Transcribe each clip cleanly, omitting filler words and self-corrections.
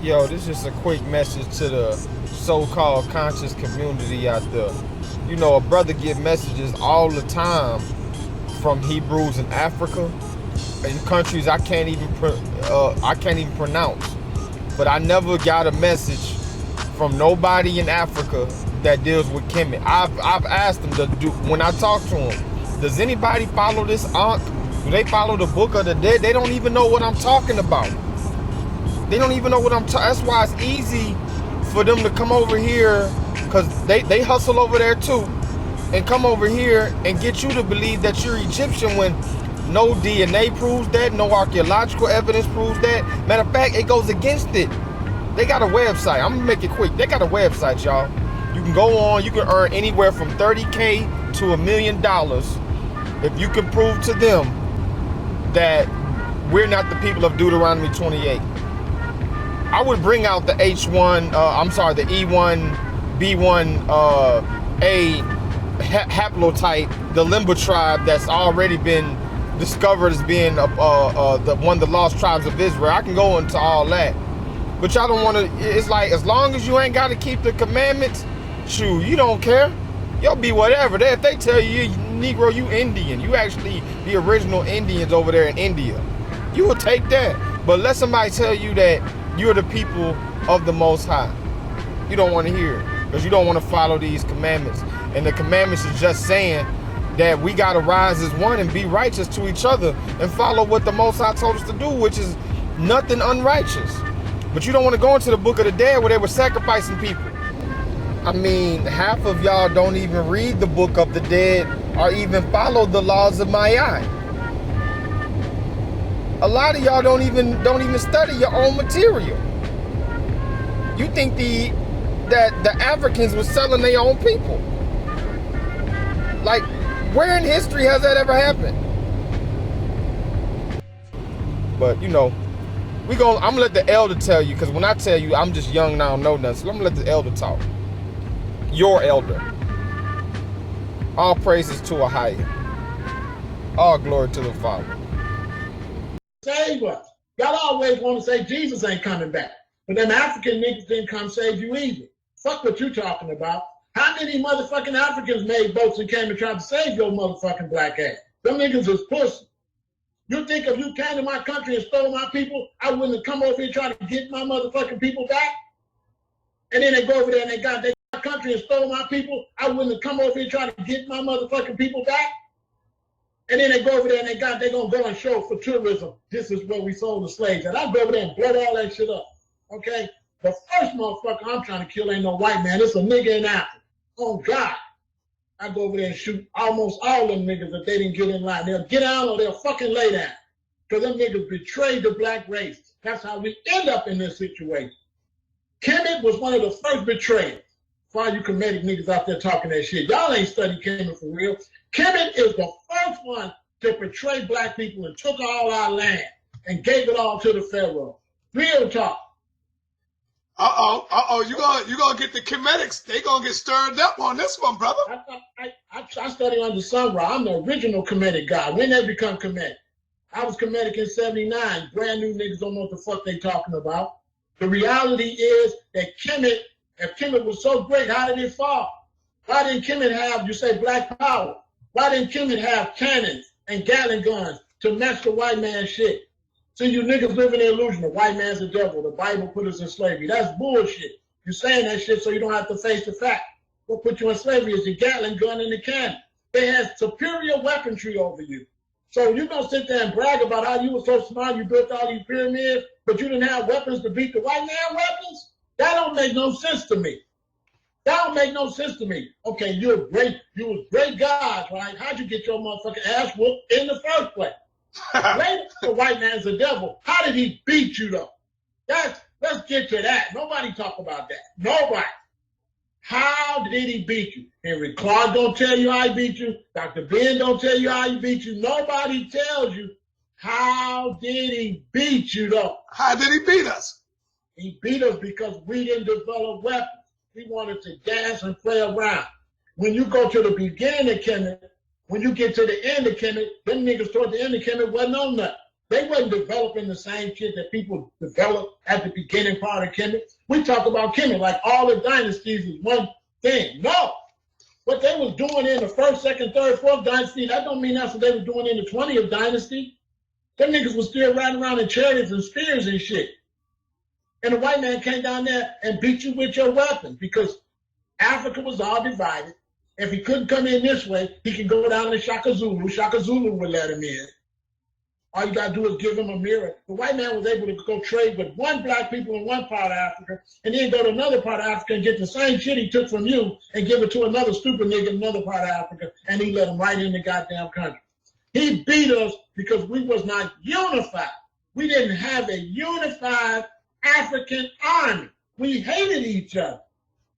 Yo, this is a quick message to the so-called conscious community out there. You know, a brother get messages all the time from Hebrews in Africa, in countries I can't even pronounce. But I never got a message from nobody in Africa that deals with Kemet. I've asked them to do when I talk to them. Does anybody follow this Ankh? Do they follow the Book of the Dead? They don't even know what I'm talking about. They don't even know what I'm talking. That's why it's easy for them to come over here, because they hustle over there too, and come over here and get you to believe that you're Egyptian when no DNA proves that, no archaeological evidence proves that. Matter of fact, it goes against it. They got a website. I'm gonna make it quick. They got a website, y'all. You can go on. You can earn anywhere from $30K to $1 million if you can prove to them that we're not the people of Deuteronomy 28. I would bring out the H1, the E1, B1, A haplotype, the Limba tribe that's already been discovered as being one of the lost tribes of Israel. I can go into all that. But y'all don't want to, it's like, as long as you ain't got to keep the commandments, shoot, you don't care. You'll be whatever. If they tell you, Negro, you Indian, you actually the original Indians over there in India, you will take that. But let somebody tell you that you're the people of the Most High. You don't want to hear it, because you don't want to follow these commandments. And the commandments is just saying that we got to rise as one and be righteous to each other and follow what the Most High told us to do, which is nothing unrighteous. But you don't want to go into the Book of the Dead where they were sacrificing people. I mean, half of y'all don't even read the Book of the Dead or even follow the laws of Ma'at. A lot of y'all don't even study your own material. You think that the Africans were selling their own people? Like, where in history has that ever happened? But you know, I'm gonna let the elder tell you, because when I tell you I'm just young and I don't know nothing, so I'm gonna let the elder talk. Your elder. All praises to a higher. All glory to the Father. Save us. Y'all always want to say Jesus ain't coming back. But them African niggas didn't come save you either. Fuck what you talking about. How many motherfucking Africans made boats and came and tried to save your motherfucking black ass? Them niggas is pussy. You think if you came to my country and stole my people, I wouldn't have come over here trying to get my motherfucking people back? And then they go over there and they got their country and stole my people, I wouldn't have come over here trying to get my motherfucking people back? And then they go over there and they're going to go and show for tourism, this is where we sold the slaves. And I go over there and blow all that shit up, okay? The first motherfucker I'm trying to kill ain't no white man. It's a nigga in Africa. Oh, God. I go over there and shoot almost all them niggas if they didn't get in line. They'll get down or they'll fucking lay down. Because them niggas betrayed the black race. That's how we end up in this situation. Kemet was one of the first betrayers. For all you Kemetic niggas out there talking that shit. Y'all ain't studied Kemet for real. Kemet is the first one to betray black people and took all our land and gave it all to the Pharaoh. Real talk. You gonna get the Kemetics. They gonna get stirred up on this one, brother. I studied under Sunra. I'm the original Kemetic guy. When they become Kemetic? I was Kemetic in 79. Brand new niggas don't know what the fuck they talking about. The reality is that Kemet, if Kemet was so great, how did it fall? Why didn't Kemet have, you say, black power? Why didn't Kemet have cannons and Gatling guns to match the white man's shit? See, you niggas live in the illusion. The white man's the devil. The Bible put us in slavery. That's bullshit. You're saying that shit so you don't have to face the fact. What put you in slavery is the Gatling gun and the cannon. They had superior weaponry over you. So you're going to sit there and brag about how you were so smart, you built all these pyramids, but you didn't have weapons to beat the white man weapons? That don't make no sense to me. That don't make no sense to me. Okay, you was great guys, right? How'd you get your motherfucking ass whooped in the first place? Later, the white man's the devil. How did he beat you though? Let's get to that. Nobody talk about that. Nobody. How did he beat you? Henry Clark don't tell you how he beat you. Dr. Ben don't tell you how he beat you. Nobody tells you how did he beat you though. How did he beat us? He beat us because we didn't develop weapons. We wanted to dance and play around. When you go to the beginning of Kemet, when you get to the end of Kemet, them niggas toward the end of Kemet wasn't on nothing. They wasn't developing the same shit that people developed at the beginning part of Kemet. We talk about Kemet like all the dynasties is one thing. No. What they was doing in the first, second, third, fourth dynasty, that don't mean that's what they was doing in the 20th dynasty. Them niggas was still riding around in chariots and spears and shit. And the white man came down there and beat you with your weapons because Africa was all divided. If he couldn't come in this way, he could go down to Shaka Zulu. Shaka Zulu would let him in. All you got to do is give him a mirror. The white man was able to go trade with one black people in one part of Africa and then go to another part of Africa and get the same shit he took from you and give it to another stupid nigga in another part of Africa, and he let him right in the goddamn country. He beat us because we was not unified. We didn't have a unified African army. We hated each other.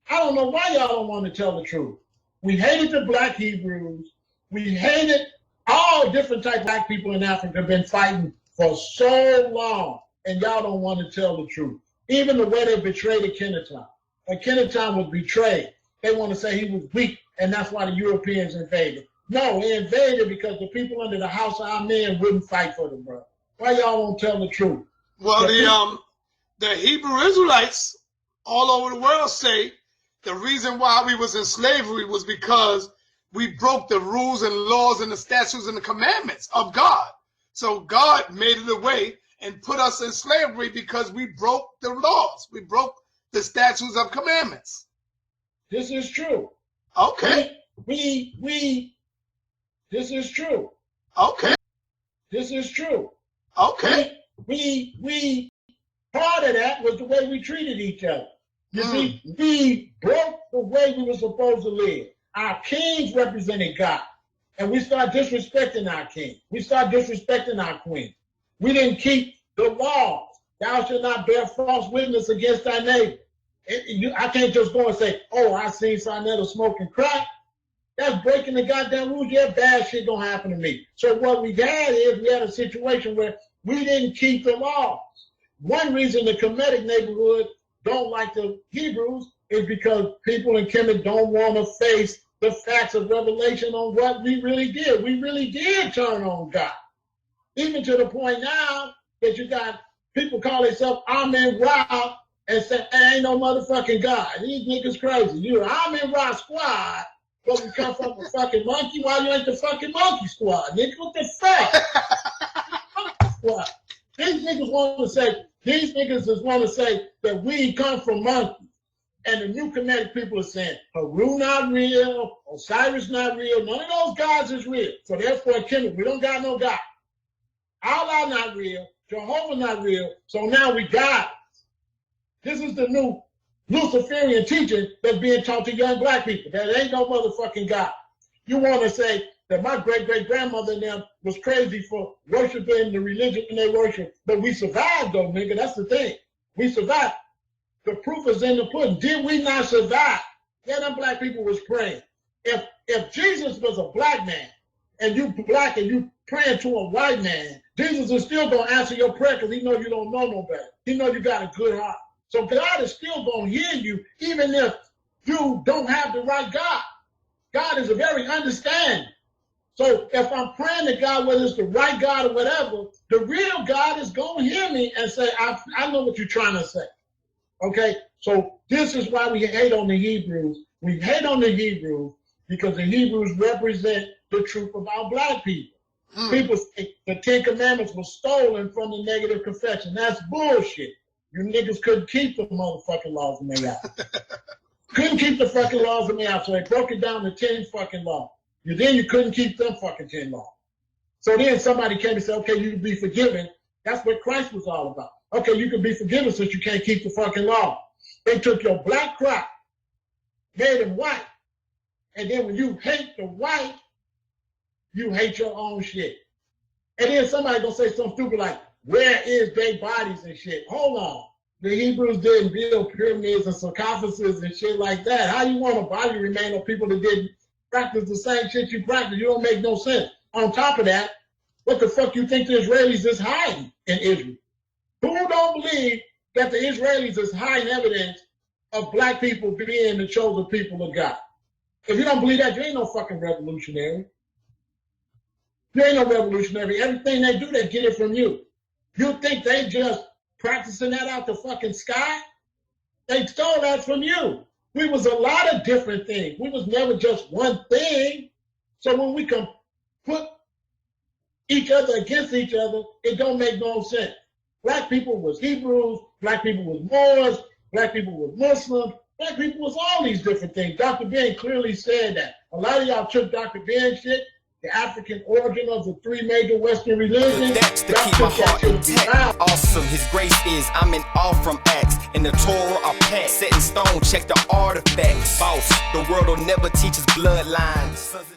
I don't know why y'all don't want to tell the truth. We hated the black Hebrews. We hated all different type of black people in Africa have been fighting for so long, and y'all don't want to tell the truth. Even the way they betrayed Akhenaton. Akhenaton was betrayed. They want to say he was weak, and that's why the Europeans invaded. No, they invaded because the people under the House of Amen wouldn't fight for them, bro. Why y'all won't tell the truth? Well, the Hebrew Israelites all over the world say the reason why we was in slavery was because we broke the rules and laws and the statutes and the commandments of God. So God made it a way and put us in slavery because we broke the laws. We broke the statutes of commandments. This is true. Okay. This is true. Okay. This is true. Okay. We part of that was the way we treated each other. You see, we broke the way we were supposed to live. Our kings represented God, and we started disrespecting our king. We started disrespecting our queen. We didn't keep the laws. Thou shalt not bear false witness against thy neighbor. I can't just go and say, oh, I seen Sarnetta smoking crack. That's breaking the goddamn rules. Yeah, bad shit gonna happen to me. So what we had is we had a situation where we didn't keep the laws. One reason the Kemetic neighborhood don't like the Hebrews is because people in Kemet don't want to face the facts of revelation on what we really did. We really did turn on God. Even to the point now that you got people call themselves Amen Ra and say, hey, ain't no motherfucking God. These niggas crazy. You're Amen Ra squad, but we come from a fucking monkey. Why you ain't the fucking monkey squad? Nigga, what the fuck? Squad. These niggas want to say that we come from monkeys. And the new Kemetic people are saying, Haru not real, Osiris not real, none of those gods is real. So therefore, Kemet, we don't got no God. Allah not real, Jehovah not real, so now we got. This is the new Luciferian teaching that's being taught to young black people. There ain't no motherfucking God. You want to say that my great-great-grandmother and them was crazy for worshiping the religion they worship, but we survived though, nigga, that's the thing. We survived. The proof is in the pudding. Did we not survive? Yeah, them black people was praying. If Jesus was a black man and you black and you praying to a white man, Jesus is still going to answer your prayer because he know you don't know no better. He know you got a good heart. So God is still going to hear you even if you don't have the right God. God is a very understanding. So if I'm praying to God, whether it's the right God or whatever, the real God is going to hear me and say, I know what you're trying to say. Okay, so this is why we hate on the Hebrews. We hate on the Hebrews because the Hebrews represent the truth about black people. People say the Ten Commandments were stolen from the negative confession. That's bullshit. You niggas couldn't keep the motherfucking laws in their house. Couldn't keep the fucking laws in their house, so they broke it down to 10 fucking laws. Then you couldn't keep them fucking 10 laws. So then somebody came and said, okay, you can be forgiven. That's what Christ was all about. Okay, you can be forgiven since you can't keep the fucking law. They took your black crop, made him white, and then when you hate the white, you hate your own shit. And then somebody gonna say something stupid like, where is their bodies and shit? Hold on. The Hebrews didn't build pyramids and sarcophaguses and shit like that. How you want a body remain of people that didn't practice the same shit you practice? You don't make no sense. On top of that, what the fuck you think the Israelis is hiding in Israel? Who don't believe that the Israelis is hiding evidence of black people being the chosen people of God? If you don't believe that, you ain't no fucking revolutionary. You ain't no revolutionary. Everything they do, they get it from you. You think they just practicing that out the fucking sky? They stole that from you. We was a lot of different things. We was never just one thing. So when we can put each other against each other, it don't make no sense. Black people was Hebrews, black people was Moors, black people was Muslims, black people was all these different things. Dr. Ben clearly said that. A lot of y'all took Dr. Ben shit, the African origin of the three major Western religions. That's to keep my heart intact. Awesome, his grace is, I'm in awe from Acts. In the Torah are packed, set in stone, check the artifacts. Boss, the world will never teach us bloodlines.